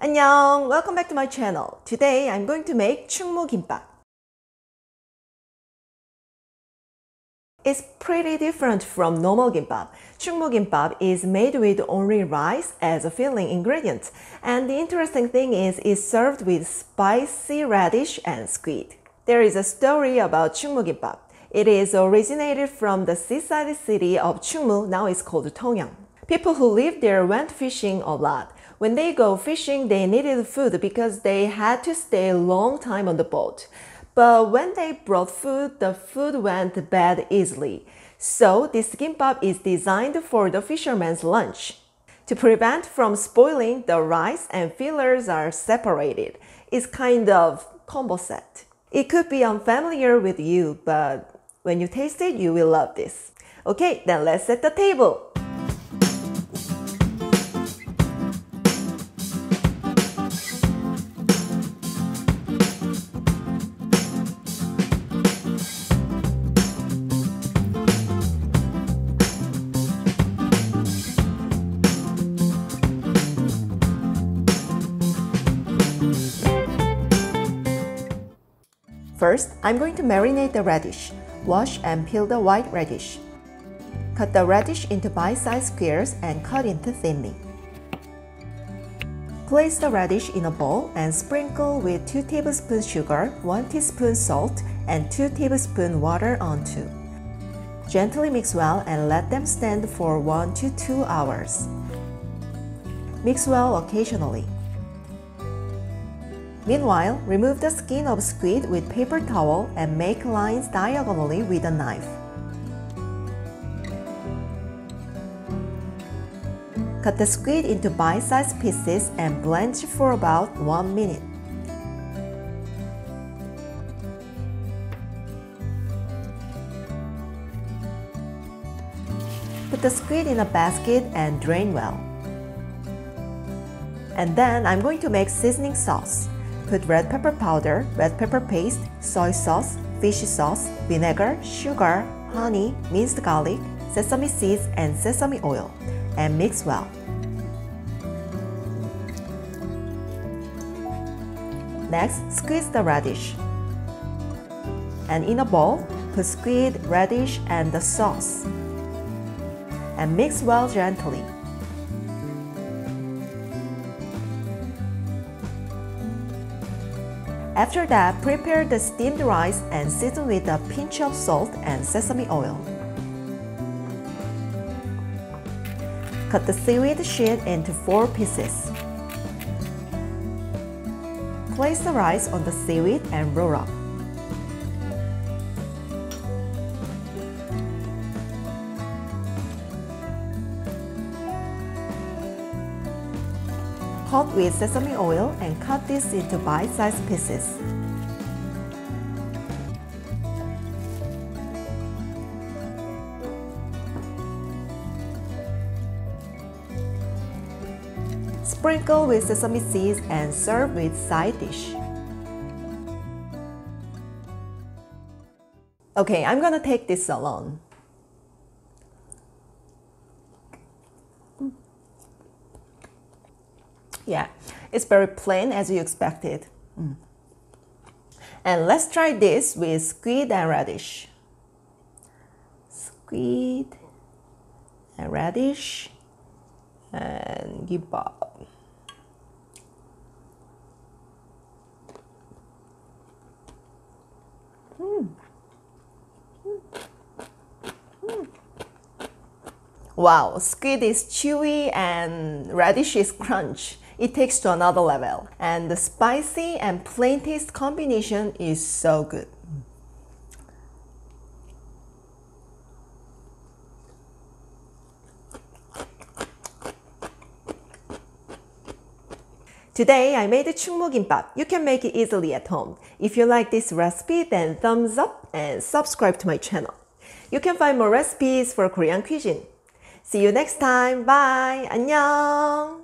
안녕! Welcome back to my channel. Today I'm going to make 충무김밥. It's pretty different from normal gimbap. 충무김밥 is made with only rice as a filling ingredient, and the interesting thing is it's served with spicy radish and squid. There is a story about 충무김밥. It is originated from the seaside city of Chungmu, now it's called Tong. People who lived there went fishing a lot. When they go fishing, they needed food because they had to stay a long time on the boat. But when they brought food, the food went bad easily. So this gimbap is designed for the fisherman's lunch. To prevent from spoiling, the rice and fillers are separated. It's kind of combo set. It could be unfamiliar with you, but when you taste it, you will love this. Okay, then let's set the table. First, I'm going to marinate the radish. Wash and peel the white radish. Cut the radish into bite-sized squares and cut into thinly. Place the radish in a bowl and sprinkle with 2 tablespoons sugar, 1 teaspoon salt, and 2 tablespoons water onto. Gently mix well and let them stand for 1 to 2 hours. Mix well occasionally. Meanwhile, remove the skin of squid with paper towel and make lines diagonally with a knife. Cut the squid into bite-sized pieces and blanch for about 1 minute. Put the squid in a basket and drain well. And then I'm going to make seasoning sauce. Put red pepper powder, red pepper paste, soy sauce, fish sauce, vinegar, sugar, honey, minced garlic, sesame seeds, and sesame oil, and mix well. Next, squeeze the radish. And in a bowl, put squid, radish, and the sauce. And mix well gently. After that, prepare the steamed rice and season with a pinch of salt and sesame oil. Cut the seaweed sheet into 4 pieces. Place the rice on the seaweed and roll up. Hot with sesame oil and cut this into bite-sized pieces. Sprinkle with sesame seeds and serve with side dish. Okay, I'm gonna take this alone. Yeah, it's very plain as you expected. And let's try this with squid and radish. Squid and radish and gimbap. Wow, squid is chewy and radish is crunch. It takes to another level. And the spicy and plain taste combination is so good. Today I made a 충무김밥. You can make it easily at home. If you like this recipe, then thumbs up and subscribe to my channel. You can find more recipes for Korean cuisine. See you next time. Bye. 안녕.